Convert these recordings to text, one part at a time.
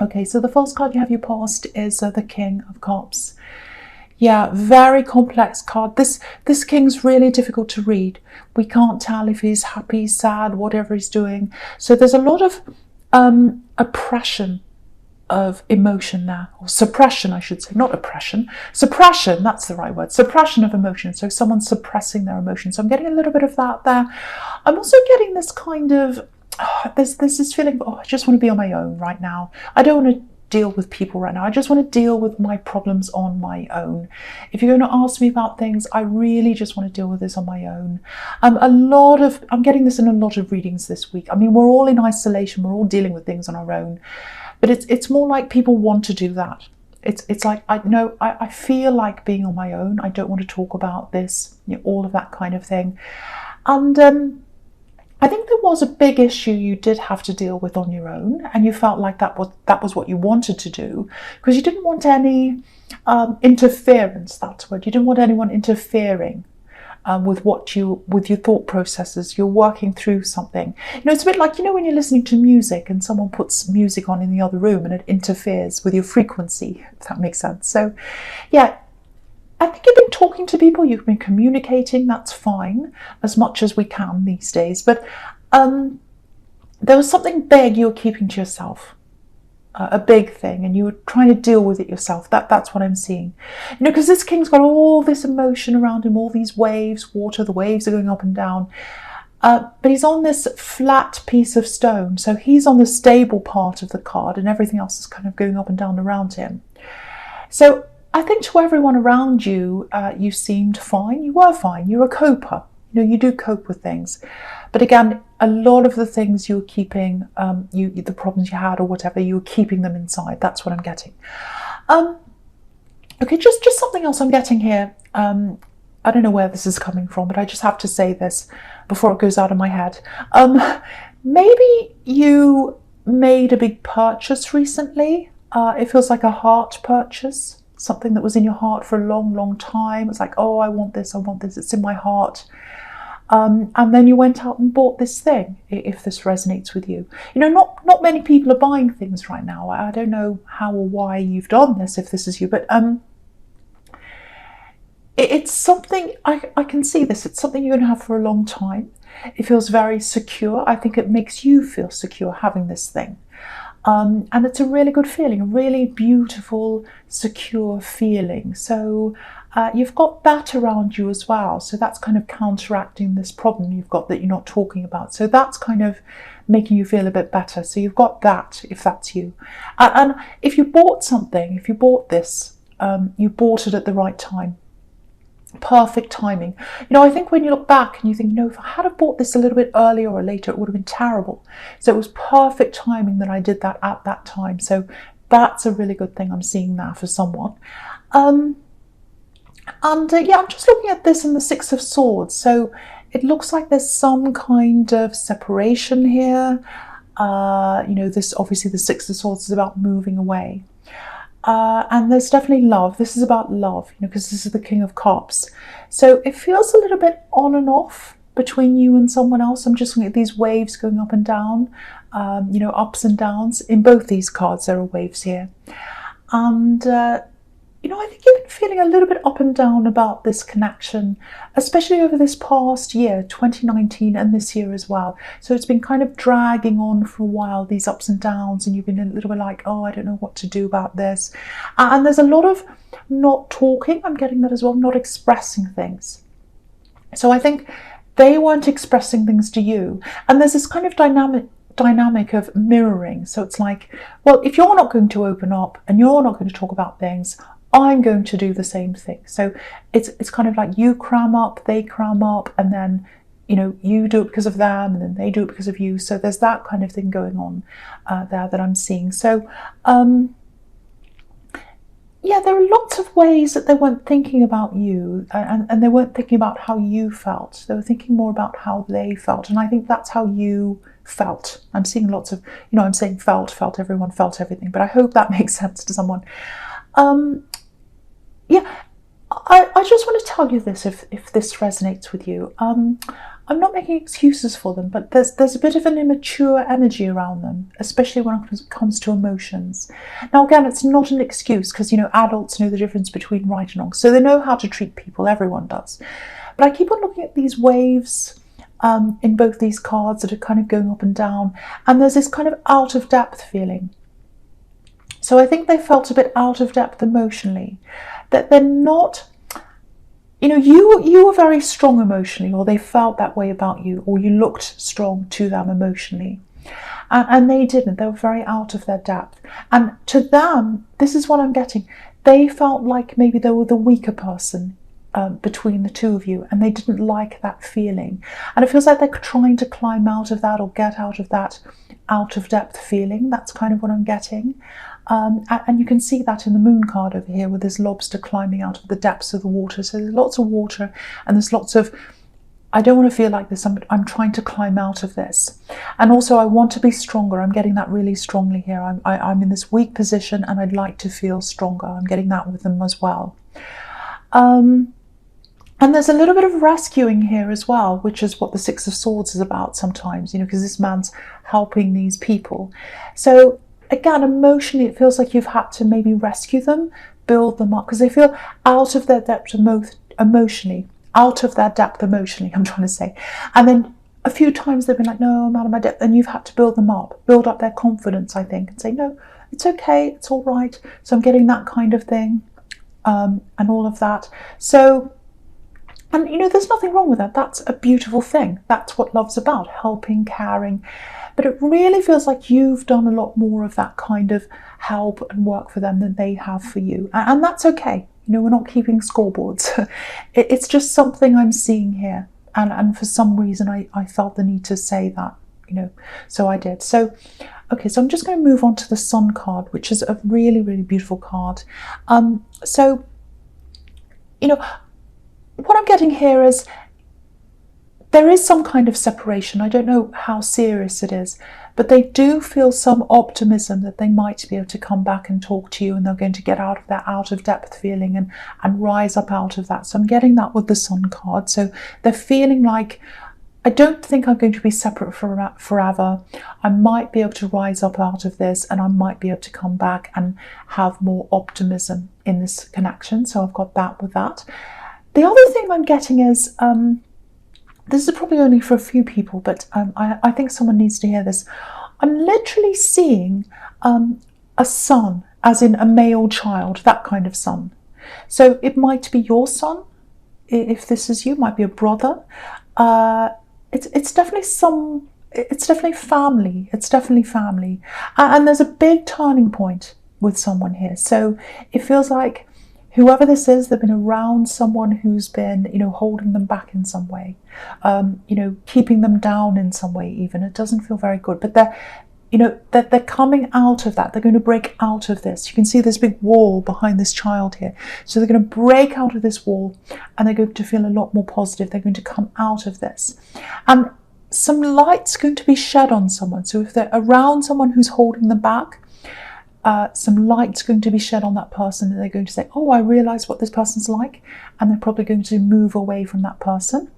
Okay, so the first card you have your past is the King of Cups. Yeah, very complex card. This king's really difficult to read. We can't tell if he's happy, sad, whatever he's doing. So there's a lot of oppression of emotion there, or suppression, I should say, not oppression. Suppression, that's the right word. Suppression of emotion. So someone's suppressing their emotion. So I'm getting a little bit of that there. I'm also getting this kind of, there's this feeling of, I just want to be on my own right now. I don't want to deal with people right now. I just want to deal with my problems on my own. If you're going to ask me about things, I really just want to deal with this on my own. I'm getting this in a lot of readings this week. I mean, we're all in isolation. We're all dealing with things on our own. But it's more like people want to do that. It's like, I feel like being on my own. I don't want to talk about this, all of that kind of thing. And I think there was a big issue you did have to deal with on your own, and you felt like that was what you wanted to do, because you didn't want any interference. That's what you didn't want anyone interfering with your thought processes. You're working through something. It's a bit like, when you're listening to music and someone puts music on in the other room and it interferes with your frequency, if that makes sense. So, yeah, I think you've been talking to people, you've been communicating, that's fine, as much as we can these days. But there was something big you were keeping to yourself. A big thing, and you were trying to deal with it yourself. That's what I'm seeing. Because this king's got all this emotion around him, all these waves, water, the waves are going up and down. But he's on this flat piece of stone, so he's on the stable part of the card, and everything else is kind of going up and down around him. So I think to everyone around you, you seemed fine. You were fine. You're a coper. You do cope with things. But again, a lot of the things you were keeping, the problems you had or whatever, you were keeping them inside. That's what I'm getting. Okay, just something else I'm getting here. I don't know where this is coming from, but I just have to say this before it goes out of my head. Maybe you made a big purchase recently. It feels like a heart purchase, something that was in your heart for a long, long time. It's like, oh, I want this, it's in my heart. And then you went out and bought this thing, if this resonates with you. Not many people are buying things right now. I don't know how or why you've done this, if this is you, but it's something, I can see this. It's something you're going to have for a long time. It feels very secure. I think it makes you feel secure having this thing. And it's a really good feeling, a really beautiful, secure feeling. So you've got that around you as well. So that's kind of counteracting this problem you've got that you're not talking about. So that's kind of making you feel a bit better. So you've got that, if that's you. And if you bought something, if you bought this, you bought it at the right time. Perfect timing. I think when you look back and you think, if I had have bought this a little bit earlier or later, it would have been terrible. So it was perfect timing that I did that at that time. So that's a really good thing I'm seeing now for someone. I'm just looking at this in the Six of Swords. So it looks like there's some kind of separation here. This obviously the Six of Swords is about moving away. And there's definitely love. This is about love, because this is the King of Cups. So it feels a little bit on and off between you and someone else. I'm just looking at these waves going up and down, ups and downs. In both these cards, there are waves here. And, I think you've been feeling a little bit up and down about this connection, especially over this past year, 2019, and this year as well. So it's been kind of dragging on for a while, these ups and downs, and you've been a little bit like, oh, I don't know what to do about this. And there's a lot of not talking. I'm getting that as well, not expressing things. So I think they weren't expressing things to you. And there's this kind of dynamic of mirroring. So it's like, well, if you're not going to open up and you're not going to talk about things, I'm going to do the same thing. So it's kind of like you cram up, they cram up, and then you do it because of them, and then they do it because of you. So there's that kind of thing going on there that I'm seeing. So there are lots of ways that they weren't thinking about you, and they weren't thinking about how you felt. They were thinking more about how they felt, and I think that's how you felt. I'm seeing lots of, I'm saying felt, everyone felt everything, but I hope that makes sense to someone. I just want to tell you this, if this resonates with you. I'm not making excuses for them, but there's a bit of an immature energy around them, especially when it comes to emotions. Now, again, it's not an excuse because, adults know the difference between right and wrong. So they know how to treat people. Everyone does. But I keep on looking at these waves in both these cards that are kind of going up and down. And there's this kind of out of depth feeling. So I think they felt a bit out of depth emotionally. That they're not... you were very strong emotionally, or they felt that way about you, or you looked strong to them emotionally. And they didn't. They were very out of their depth. And to them, this is what I'm getting, they felt like maybe they were the weaker person between the two of you, and they didn't like that feeling. And it feels like they're trying to climb out of that or get out of that out of depth feeling. That's kind of what I'm getting. And you can see that in the moon card over here, where there's lobster climbing out of the depths of the water. So there's lots of water, and there's lots of, I don't want to feel like this, I'm trying to climb out of this. And also I want to be stronger. I'm getting that really strongly here. I'm in this weak position and I'd like to feel stronger. I'm getting that with them as well. And there's a little bit of rescuing here as well, which is what the Six of Swords is about sometimes, because this man's helping these people. So again, emotionally, it feels like you've had to maybe rescue them, build them up, because they feel out of their depth emotionally, I'm trying to say. And then a few times they've been like, no, I'm out of my depth. And you've had to build them up, build up their confidence, I think, and say, no, it's okay, it's all right. So I'm getting that kind of thing, and all of that. So, and there's nothing wrong with that. That's a beautiful thing. That's what love's about, helping, caring. But it really feels like you've done a lot more of that kind of help and work for them than they have for you. And that's okay. We're not keeping scoreboards. It's just something I'm seeing here. And for some reason, I felt the need to say that, so I did. So, okay, so I'm just going to move on to the Sun card, which is a really, really beautiful card. So, what I'm getting here is there is some kind of separation. I don't know how serious it is, but they do feel some optimism that they might be able to come back and talk to you, and they're going to get out of that out of depth feeling and rise up out of that. So I'm getting that with the Sun card. So they're feeling like, I don't think I'm going to be separate forever. I might be able to rise up out of this, and I might be able to come back and have more optimism in this connection. So I've got that with that. The other thing I'm getting is, this is probably only for a few people, but I think someone needs to hear this. I'm literally seeing a son, as in a male child, that kind of son. So it might be your son, if this is you, might be a brother. It's definitely it's definitely family. It's definitely family. And there's a big turning point with someone here. So it feels like whoever this is, they've been around someone who's been, holding them back in some way, keeping them down in some way even. It doesn't feel very good, but they're coming out of that. They're going to break out of this. You can see this big wall behind this child here. So they're going to break out of this wall, and they're going to feel a lot more positive. They're going to come out of this. And some light's going to be shed on someone. So if they're around someone who's holding them back, some light's going to be shed on that person, and they're going to say, oh, I realise what this person's like, and they're probably going to move away from that person,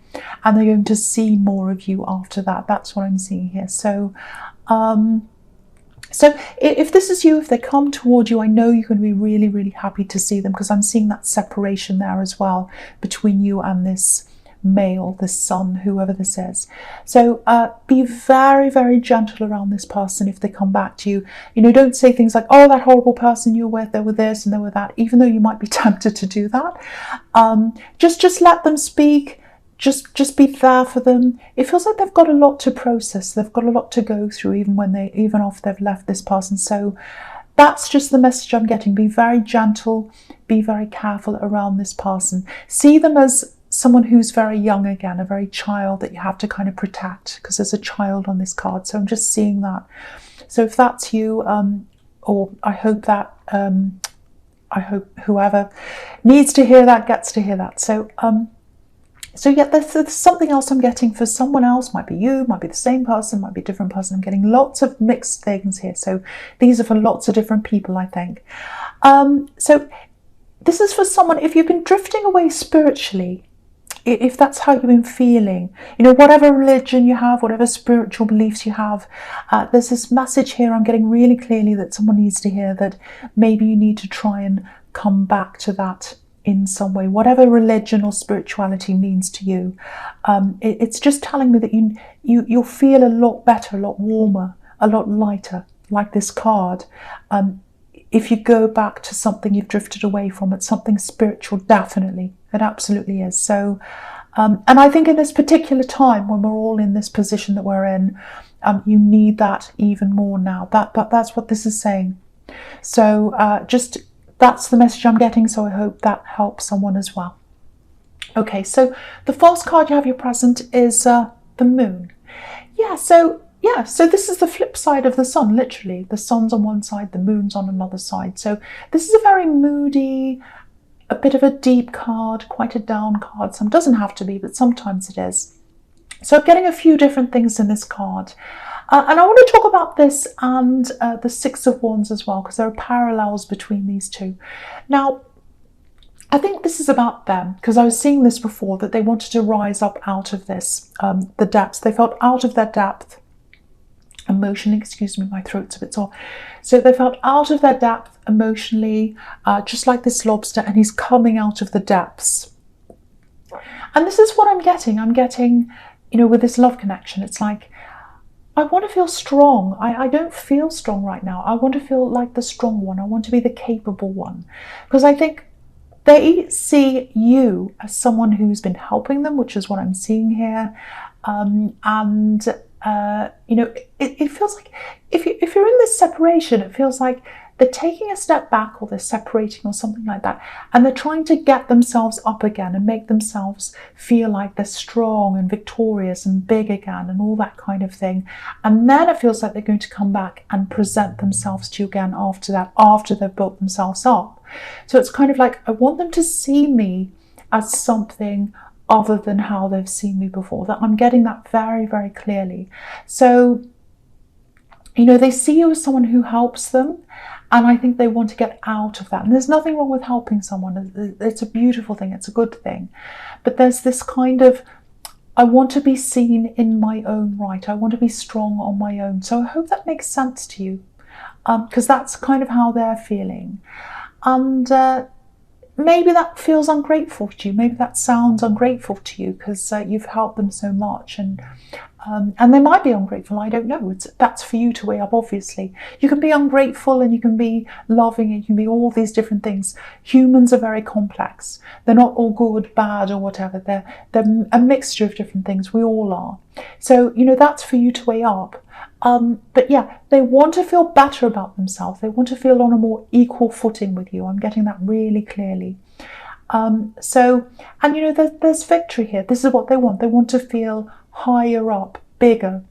and they're going to see more of you after that. That's what I'm seeing here. So so if this is you, if they come toward you, I know you're going to be really, really happy to see them, because I'm seeing that separation there as well between you and this male, this son, whoever this is. So be very, very gentle around this person if they come back to you. Don't say things like, oh, that horrible person you were with, they were this and they were that, even though you might be tempted to do that. Just let them speak. Just be there for them. It feels like they've got a lot to process. They've got a lot to go through, even after they've left this person. So that's just the message I'm getting. Be very gentle, be very careful around this person. See them as someone who's very young again, a very child that you have to kind of protect, because there's a child on this card. So I'm just seeing that. So if that's you, or I hope that, I hope whoever needs to hear that gets to hear that. So yeah, there's something else I'm getting for someone else. Might be you, might be the same person, might be a different person. I'm getting lots of mixed things here. So these are for lots of different people, I think. So this is for someone, if you've been drifting away spiritually, if that's how you've been feeling, whatever religion you have, whatever spiritual beliefs you have, there's this message here I'm getting really clearly that someone needs to hear, that maybe you need to try and come back to that in some way, whatever religion or spirituality means to you. It's just telling me that you'll feel a lot better, a lot warmer, a lot lighter, like this card. If you go back to something you've drifted away from, it's something spiritual, definitely. It absolutely is. So, and I think in this particular time when we're all in this position that we're in, you need that even more now. That's what this is saying. So that's the message I'm getting. So I hope that helps someone as well. Okay, so the false card you have your present is the moon. So this is the flip side of the sun, literally. The sun's on one side, the moon's on another side. So this is a very moody, a bit of a deep card, quite a down card. Some doesn't have to be, but sometimes it is. So I'm getting a few different things in this card. And I want to talk about this and the Six of Wands as well, because there are parallels between these two. Now, I think this is about them, because I was seeing this before, that they wanted to rise up out of this, the depths. They felt out of their depth emotionally, excuse me, my throat's a bit sore. So they felt out of their depth emotionally, just like this lobster, and he's coming out of the depths. And this is what I'm getting. I'm getting, with this love connection, it's like, I want to feel strong. I don't feel strong right now. I want to feel like the strong one. I want to be the capable one. Because I think they see you as someone who's been helping them, which is what I'm seeing here. It feels like if you're in this separation, it feels like they're taking a step back, or they're separating or something like that, and they're trying to get themselves up again and make themselves feel like they're strong and victorious and big again and all that kind of thing. And then it feels like they're going to come back and present themselves to you again after that, after they've built themselves up. So it's kind of like, I want them to see me as something other than how they've seen me before. That I'm getting that very, very clearly. So, they see you as someone who helps them, and I think they want to get out of that. And there's nothing wrong with helping someone. It's a beautiful thing. It's a good thing. But there's this kind of, I want to be seen in my own right. I want to be strong on my own. So I hope that makes sense to you, because that's kind of how they're feeling. And maybe that feels ungrateful to you. Maybe that sounds ungrateful to you, because you've helped them so much, and they might be ungrateful. I don't know. That's for you to weigh up. Obviously, you can be ungrateful, and you can be loving, and you can be all these different things. Humans are very complex. They're not all good, bad, or whatever. They're a mixture of different things. We all are. So that's for you to weigh up. But yeah, they want to feel better about themselves. They want to feel on a more equal footing with you. I'm getting that really clearly. There's victory here. This is what they want. They want to feel higher up, bigger.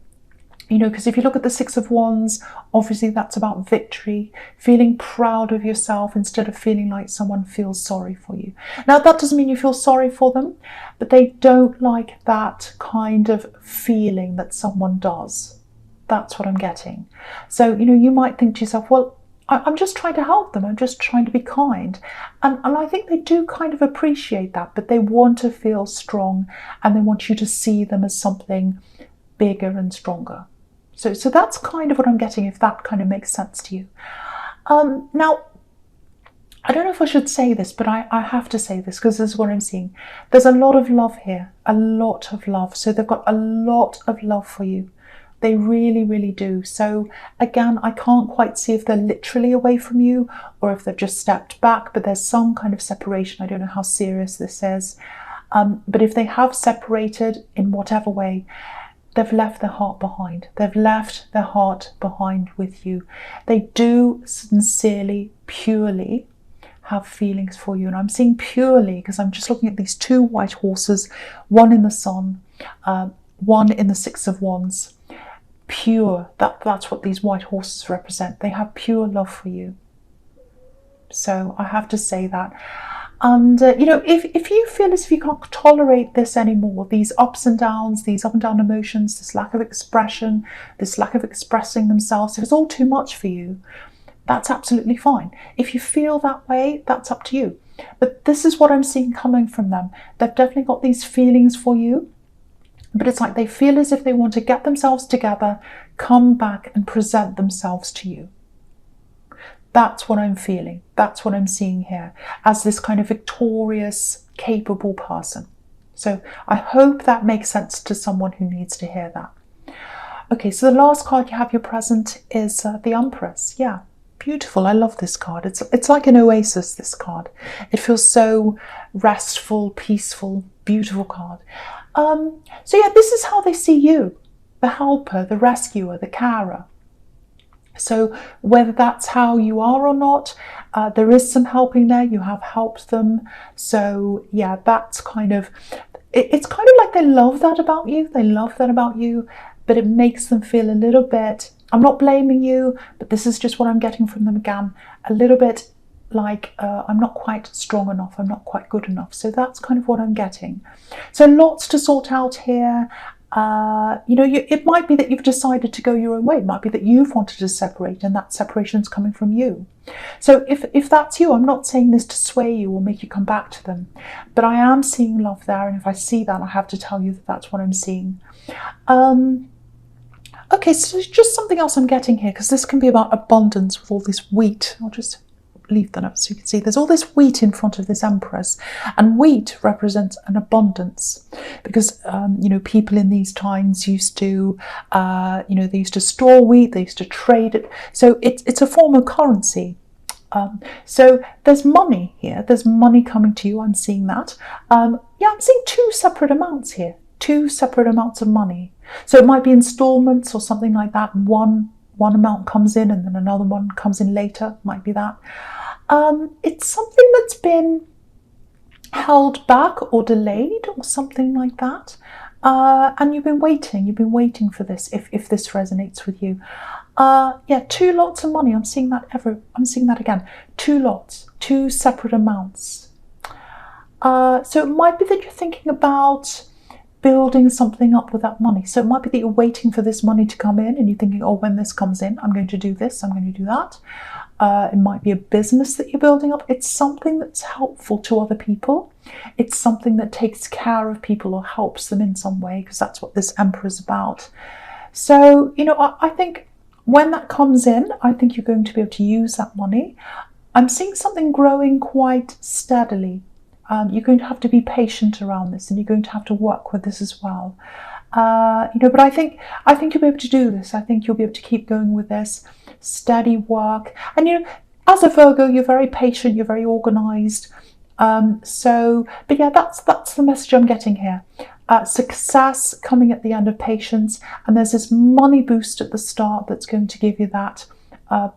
Because if you look at the Six of Wands, obviously that's about victory, feeling proud of yourself instead of feeling like someone feels sorry for you. Now, that doesn't mean you feel sorry for them, but they don't like that kind of feeling that someone does. That's what I'm getting. So, you might think to yourself, well, I'm just trying to help them. I'm just trying to be kind. And I think they do kind of appreciate that, but they want to feel strong, and they want you to see them as something bigger and stronger. So that's kind of what I'm getting, if that kind of makes sense to you. Now, I don't know if I should say this, but I have to say this, because this is what I'm seeing. There's a lot of love here, a lot of love. So they've got a lot of love for you. They really, really do. So again, I can't quite see if they're literally away from you or if they've just stepped back, but there's some kind of separation. I don't know how serious this is. But if they have separated in whatever way, they've left their heart behind. They've left their heart behind with you. They do sincerely, purely have feelings for you. And I'm seeing purely because I'm just looking at these two white horses, one in the sun, one in the Six of Wands. Pure, that's what these white horses represent. They have pure love for you. So I have to say that. And if you feel as if you can't tolerate this anymore, these ups and downs, these up and down emotions, this lack of expression, this lack of expressing themselves, if it's all too much for you, that's absolutely fine. If you feel that way, that's up to you. But this is what I'm seeing coming from them. They've definitely got these feelings for you, but it's like they feel as if they want to get themselves together, come back and present themselves to you. That's what I'm feeling. That's what I'm seeing here as this kind of victorious, capable person. So I hope that makes sense to someone who needs to hear that. Okay, so the last card you have your present is the Empress. Yeah, beautiful. I love this card. It's like an oasis, this card. It feels so restful, peaceful, beautiful card. So yeah, this is how they see you, the helper, the rescuer, the carer. So whether that's how you are or not, there is some helping there. You have helped them. So yeah, that's kind of, it's kind of like they love that about you. They love that about you, but it makes them feel a little bit, I'm not blaming you, but this is just what I'm getting from them again, a little bit like I'm not quite strong enough, I'm not quite good enough. So that's kind of what I'm getting. So lots to sort out here. It might be that you've decided to go your own way. It might be that you've wanted to separate and that separation is coming from you. So if that's you, I'm not saying this to sway you or make you come back to them, but I am seeing love there. And if I see that, I have to tell you that that's what I'm seeing. Okay, so just something else I'm getting here, because this can be about abundance with all this wheat. I'll just leave that up so you can see there's all this wheat in front of this Empress, and wheat represents an abundance, because people in these times used to they used to store wheat, they used to trade it, so it's a form of currency. So there's money here, there's money coming to you. I'm seeing that. I'm seeing two separate amounts here, two separate amounts of money. So it might be installments or something like that. One amount comes in and then another one comes in later, might be that. It's something that's been held back or delayed or something like that. And you've been waiting for this, if this resonates with you. Two lots of money. I'm seeing that again. Two lots, two separate amounts. So it might be that you're thinking about building something up with that money. So it might be that you're waiting for this money to come in and you're thinking, oh, when this comes in, I'm going to do this, I'm going to do that. It might be a business that you're building up. It's something that's helpful to other people. It's something that takes care of people or helps them in some way, because that's what this Emperor is about. So, I think when that comes in, I think you're going to be able to use that money. I'm seeing something growing quite steadily. You're going to have to be patient around this, and you're going to have to work with this as well. But I think you'll be able to do this. I think you'll be able to keep going with this steady work. And as a Virgo, you're very patient, you're very organized. That's the message I'm getting here. Success coming at the end of patience, and there's this money boost at the start that's going to give you that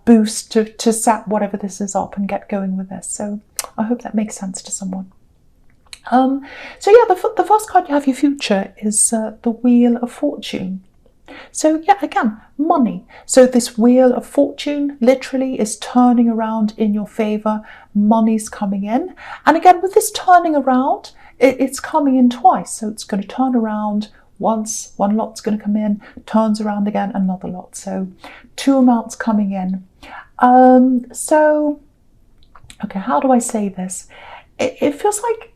boost to set whatever this is up and get going with this. So I hope that makes sense to someone. The first card you have your future is the Wheel of Fortune. So again, money. So this Wheel of Fortune literally is turning around in your favor. Money's coming in. And again, with this turning around, it's coming in twice. So it's going to turn around once, one lot's going to come in, turns around again, another lot. So two amounts coming in. Okay, how do I say this? It feels like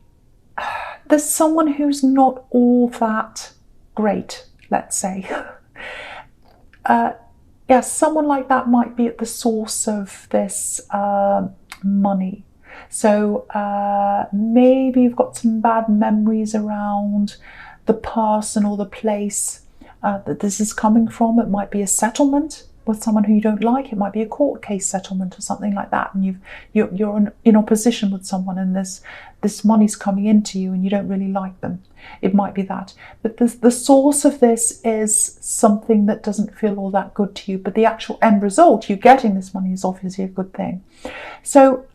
there's someone who's not all that great, let's say. Someone like that might be at the source of this money. So maybe you've got some bad memories around the person or the place that this is coming from. It might be a settlement with someone who you don't like. It might be a court case settlement or something like that, and you're in opposition with someone, and this money's coming into you and you don't really like them. It might be that, but the source of this is something that doesn't feel all that good to you, but the actual end result, you getting this money, is obviously a good thing. So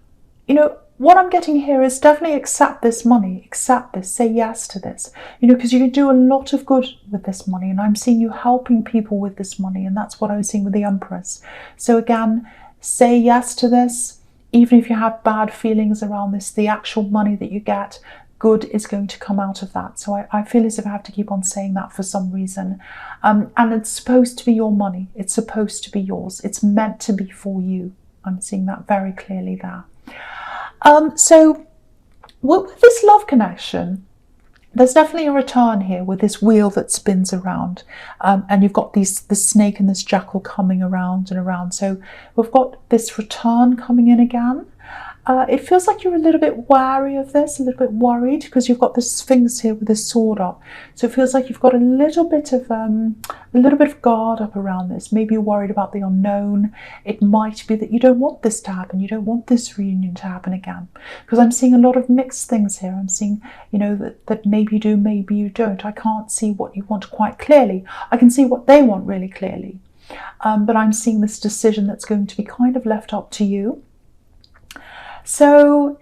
what I'm getting here is definitely accept this money, accept this, say yes to this, because you can do a lot of good with this money, and I'm seeing you helping people with this money, and that's what I was seeing with the Empress. So again, say yes to this, even if you have bad feelings around this, the actual money that you get, good is going to come out of that. So I feel as if I have to keep on saying that for some reason. And it's supposed to be your money. It's supposed to be yours. It's meant to be for you. I'm seeing that very clearly there. So with this love connection, there's definitely a return here with this wheel that spins around, and you've got this snake and this jackal coming around and around. So we've got this return coming in again. It feels like you're a little bit wary of this, a little bit worried, because you've got the Sphinx here with this sword up. So it feels like you've got a little bit of guard up around this. Maybe you're worried about the unknown. It might be that you don't want this to happen. You don't want this reunion to happen again. Because I'm seeing a lot of mixed things here. I'm seeing, that maybe you do, maybe you don't. I can't see what you want quite clearly. I can see what they want really clearly. But I'm seeing this decision that's going to be kind of left up to you. So,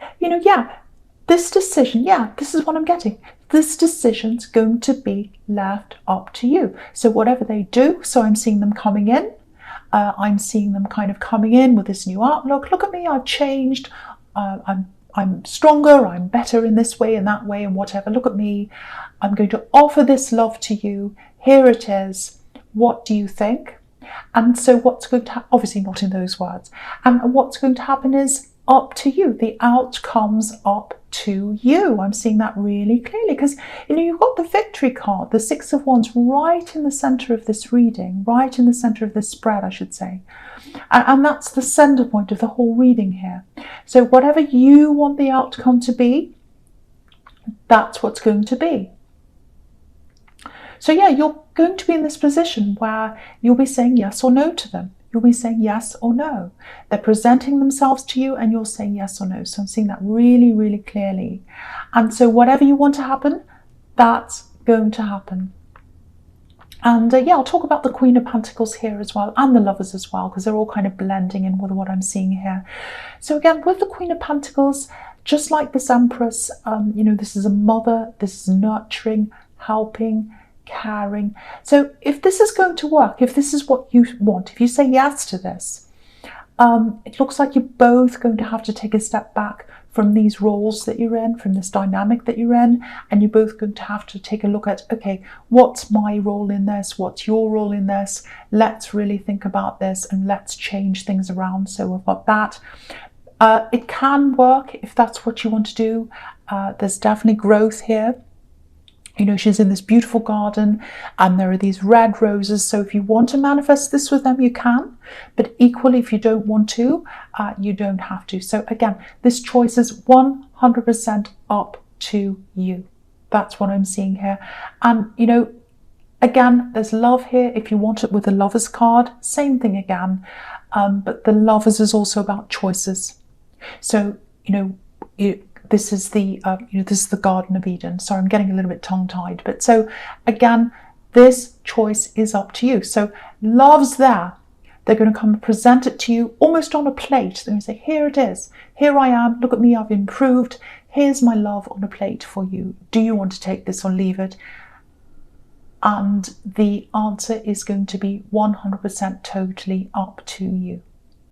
this decision, this is what I'm getting. This decision's going to be left up to you. So whatever they do, so I'm seeing them coming in. I'm seeing them kind of coming in with this new outlook. Look at me, I've changed. I'm stronger, I'm better in this way and that way and whatever. Look at me. I'm going to offer this love to you. Here it is. What do you think? And so what's going to happen, obviously not in those words, and what's going to happen is up to you. The outcome's up to you. I'm seeing that really clearly because, you've got the victory card, the Six of Wands, right in the center of this reading, right in the center of this spread, I should say. And that's the center point of the whole reading here. So whatever you want the outcome to be, that's what's going to be. So you're going to be in this position where you'll be saying yes or no to them. You'll be saying yes or no. They're presenting themselves to you and you're saying yes or no. So I'm seeing that really, really clearly. And so whatever you want to happen, that's going to happen. And I'll talk about the Queen of Pentacles here as well, and the Lovers as well, because they're all kind of blending in with what I'm seeing here. So again, with the Queen of Pentacles, just like this Empress, this is a mother, this is nurturing, helping, caring. So if this is going to work, if this is what you want, if you say yes to this, it looks like you're both going to have to take a step back from these roles that you're in, from this dynamic that you're in, and you're both going to have to take a look at, okay, what's my role in this? What's your role in this? Let's really think about this and let's change things around. So we've got that. It can work if that's what you want to do. There's definitely growth here. She's in this beautiful garden and there are these red roses. So if you want to manifest this with them, you can. But equally, if you don't want to, you don't have to. So again, this choice is 100% up to you. That's what I'm seeing here. And, again, there's love here. If you want it with the Lovers card, same thing again. But the Lovers is also about choices. So, this is the Garden of Eden. Sorry, I'm getting a little bit tongue-tied. But so again, this choice is up to you. So love's there. They're going to come and present it to you almost on a plate. They're going to say, here it is. Here I am. Look at me. I've improved. Here's my love on a plate for you. Do you want to take this or leave it? And the answer is going to be 100% totally up to you.